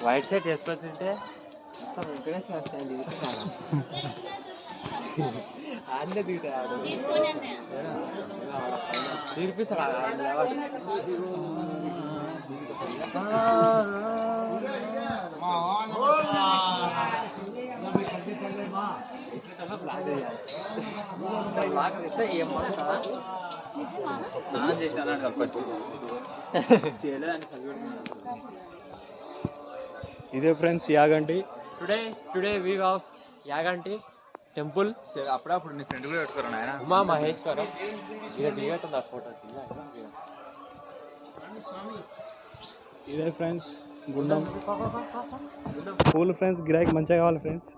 White shirt వేసుకొచ్చుంటే మొత్తం Venkateswara style ఆడనే దిగుతాడు తీర్పిస్తాడు ఇదే friends Yaganti. Today view of Yaganti temple. అప్పుడప్పుడు నీ ఫ్రెండ్ కూడా పెట్టుకోరు నాయన. ఉమా మహేశ్వరం. ఇక దిగట్టుంది ఆ ఫోటో. ఇదే ఫ్రెండ్స్ గుండం. కూల్ ఫ్రెండ్స్, గిరాకీ మంచిగా కావాలి ఫ్రెండ్స్.